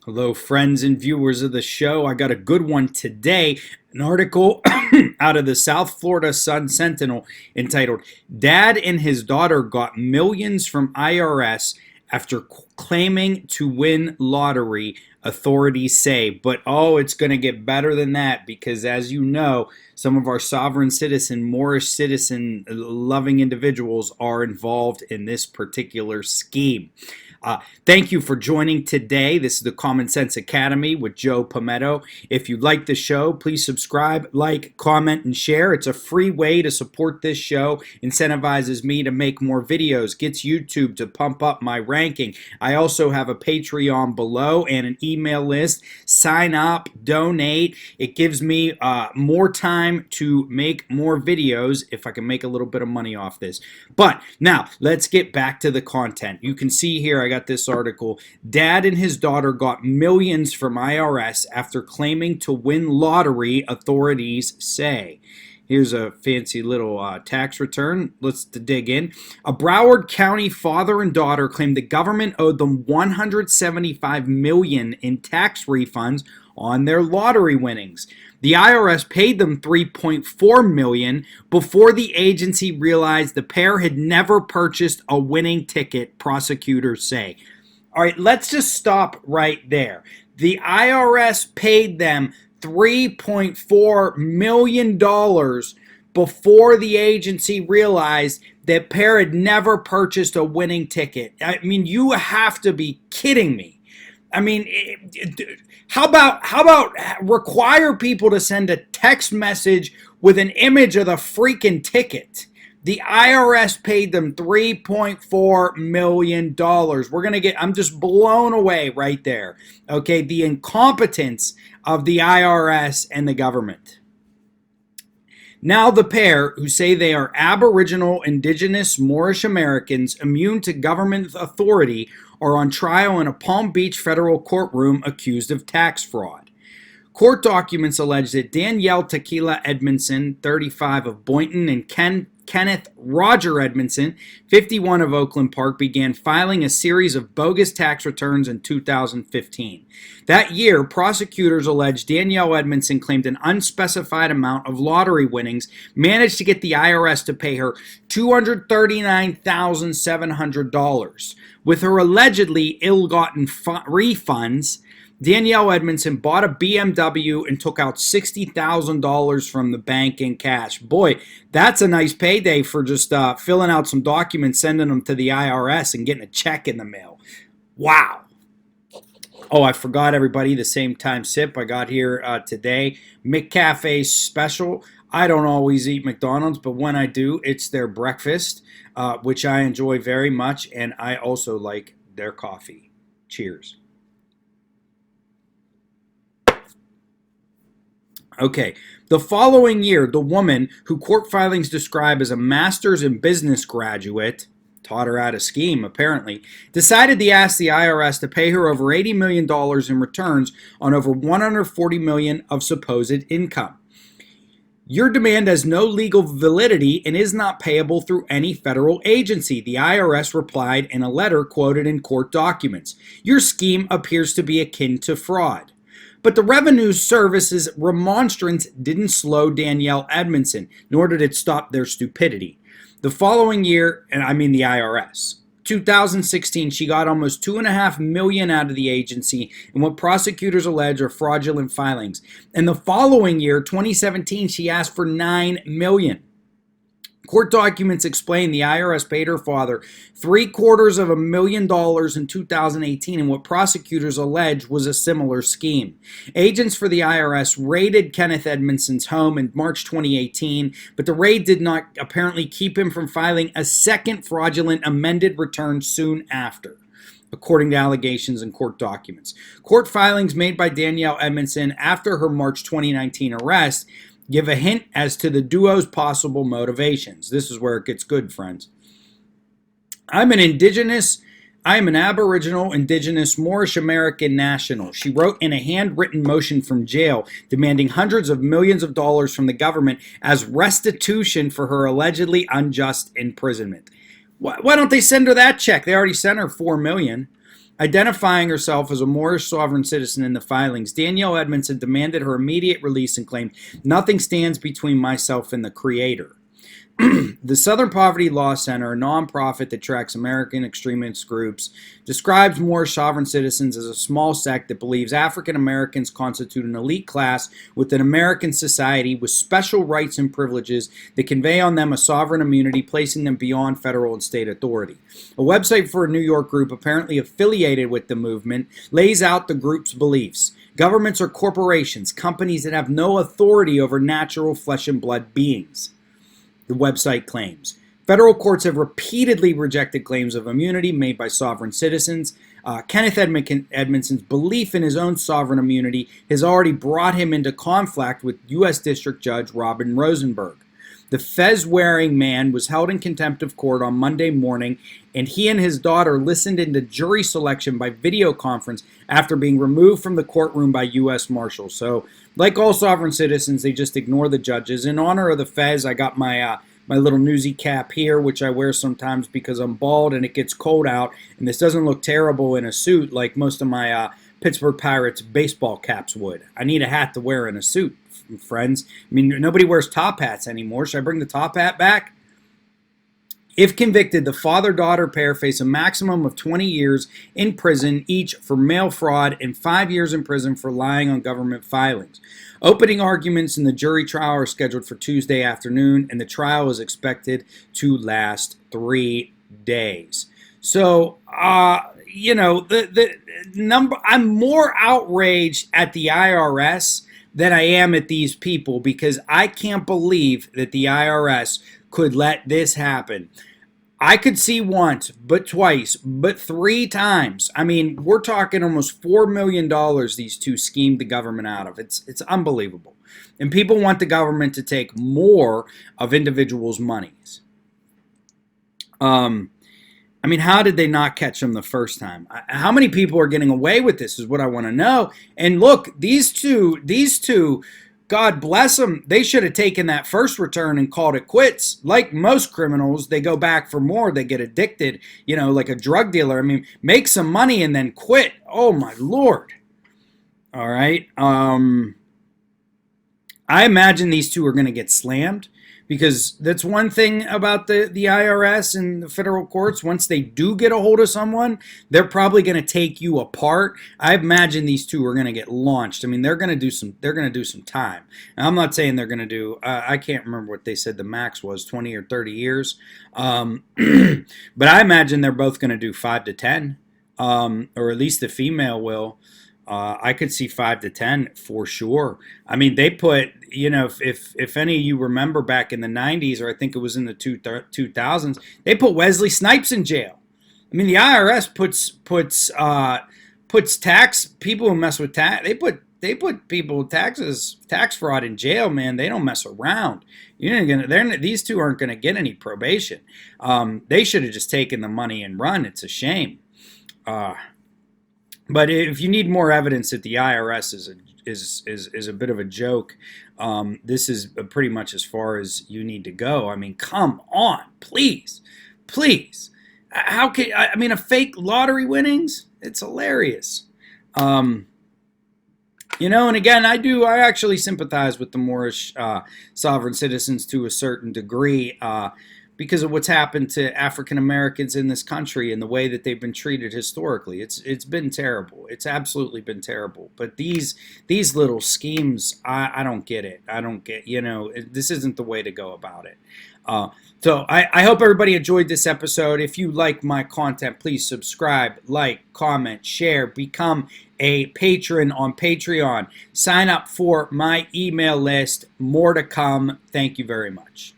Hello, friends and viewers of the show. I got a good one today. An article out of the South Florida Sun Sentinel entitled, Dad and His Daughter Got Millions from IRS After Claiming to Win Lottery, Authorities Say. But it's going to get better than that because, as you know, some of our sovereign citizen, Moorish citizen loving individuals are involved in this particular scheme. Thank you for joining today. This is the Common Sense Academy with Joe Pometto. If you like the show, please subscribe, like, comment, and share. It's a free way to support this show, incentivizes me to make more videos, gets YouTube to pump up my ranking. I also have a Patreon below and an email list. Sign up, donate. It gives me more time to make more videos if I can make a little bit of money off this. But now, let's get back to the content. You can see here I got this article. Dad and his daughter got millions from IRS after claiming to win lottery, authorities say. Here's a fancy little tax return. Let's dig in. A Broward County father and daughter claimed the government owed them $175 million in tax refunds on their lottery winnings. The IRS paid them $3.4 million before the agency realized the pair had never purchased a winning ticket, prosecutors say. All right, let's just stop right there. The IRS paid them $3.4 million before the agency realized that pair had never purchased a winning ticket. I mean, you have to be kidding me. I mean, how about require people to send a text message with an image of the freaking ticket? The IRS paid them $3.4 million. I'm just blown away right there. Okay, the incompetence of the IRS and the government. Now the pair, who say they are Aboriginal, Indigenous, Moorish Americans immune to government authority, are on trial in a Palm Beach federal courtroom accused of tax fraud. Court documents allege that Danielle Tequila Edmondson, 35, of Boynton, and Kenneth Roger Edmondson, 51, of Oakland Park, began filing a series of bogus tax returns in 2015. That year, prosecutors alleged Danielle Edmondson claimed an unspecified amount of lottery winnings, managed to get the IRS to pay her $239,700. With her allegedly ill-gotten refunds, Danielle Edmondson bought a BMW and took out $60,000 from the bank in cash. Boy, that's a nice payday for just filling out some documents, sending them to the IRS, and getting a check in the mail. Wow. Oh, I forgot, everybody, the same time sip I got here today. McCafe special. I don't always eat McDonald's, but when I do, it's their breakfast, which I enjoy very much, and I also like their coffee. Cheers. Okay, the following year, the woman, who court filings describe as a master's in business graduate, taught her how to scheme apparently, decided to ask the IRS to pay her over $80 million in returns on over $140 million of supposed income. Your demand has no legal validity and is not payable through any federal agency, the IRS replied in a letter quoted in court documents. Your scheme appears to be akin to fraud. But the Revenue Service's remonstrance didn't slow Danielle Edmondson, nor did it stop their stupidity. The following year, and I mean the IRS, 2016, she got almost $2.5 million out of the agency in what prosecutors allege are fraudulent filings. And the following year, 2017, she asked for $9 million. Court documents explain the IRS paid her father $750,000 in 2018 in what prosecutors allege was a similar scheme. Agents for the IRS raided Kenneth Edmondson's home in March 2018, but the raid did not apparently keep him from filing a second fraudulent amended return soon after, according to allegations in court documents. Court filings made by Danielle Edmondson after her March 2019 arrest give a hint as to the duo's possible motivations. This is where it gets good, friends. I am an Aboriginal, Indigenous, Moorish American national, she wrote in a handwritten motion from jail demanding hundreds of millions of dollars from the government as restitution for her allegedly unjust imprisonment. Why don't they send her that check? They already sent her $4 million. Identifying herself as a Moorish sovereign citizen in the filings, Danielle Edmondson demanded her immediate release and claimed, "Nothing stands between myself and the Creator." The Southern Poverty Law Center, a nonprofit that tracks American extremist groups, describes Moorish sovereign citizens as a small sect that believes African Americans constitute an elite class within American society with special rights and privileges that convey on them a sovereign immunity, placing them beyond federal and state authority. A website for a New York group apparently affiliated with the movement lays out the group's beliefs. Governments are corporations, companies that have no authority over natural flesh and blood beings, the website claims. Federal courts have repeatedly rejected claims of immunity made by sovereign citizens. Kenneth Edmondson's belief in his own sovereign immunity has already brought him into conflict with U.S. District Judge Robin Rosenberg. The fez-wearing man was held in contempt of court on Monday morning, and he and his daughter listened into jury selection by video conference after being removed from the courtroom by U.S. Marshals. So, like all sovereign citizens, they just ignore the judges. In honor of the fez, I got my little newsy cap here, which I wear sometimes because I'm bald and it gets cold out, and this doesn't look terrible in a suit like most of my Pittsburgh Pirates baseball caps would. I need a hat to wear in a suit, friends. I mean, nobody wears top hats anymore. Should I bring the top hat back? If convicted, the father-daughter pair face a maximum of 20 years in prison each for mail fraud and 5 years in prison for lying on government filings. Opening arguments in the jury trial are scheduled for Tuesday afternoon, and the trial is expected to last 3 days. So, the number, I'm more outraged at the IRS than I am at these people, because I can't believe that the IRS could let this happen. I could see once, but twice, but 3 times. I mean, we're talking almost $4 million these two schemed the government out of. It's unbelievable. And people want the government to take more of individuals' monies. I mean, how did they not catch them the first time? How many people are getting away with this is what I want to know. And look, these two, God bless them, they should have taken that first return and called it quits. Like most criminals, they go back for more. They get addicted, like a drug dealer. I mean, make some money and then quit. Oh, my Lord. All right. I imagine these two are going to get slammed, because that's one thing about the IRS and the federal courts. Once they do get a hold of someone, they're probably going to take you apart. I imagine these two are going to get launched. I mean, they're going to do some time. And I'm not saying they're going to do, I can't remember what they said the max was, 20 or 30 years. But I imagine they're both going to do 5 to 10, or at least the female will. I could see 5 to 10 for sure. I mean, they put, if any of you remember back in the 90s, or I think it was in the 2000s, they put Wesley Snipes in jail. I mean, the IRS puts tax people who mess with tax. They put people with tax fraud in jail, man. They don't mess around. These two aren't gonna get any probation. They should have just taken the money and run. It's a shame. But if you need more evidence that the IRS is a bit of a joke, this is pretty much as far as you need to go. I mean, come on, please. How can a fake lottery winnings? It's hilarious. And again, I actually sympathize with the Moorish sovereign citizens to a certain degree, because of what's happened to African Americans in this country and the way that they've been treated historically. It's been terrible. It's absolutely been terrible. But these little schemes, I don't get it. I don't get, this isn't the way to go about it. So I hope everybody enjoyed this episode. If you like my content, please subscribe, like, comment, share, become a patron on Patreon. Sign up for my email list. More to come. Thank you very much.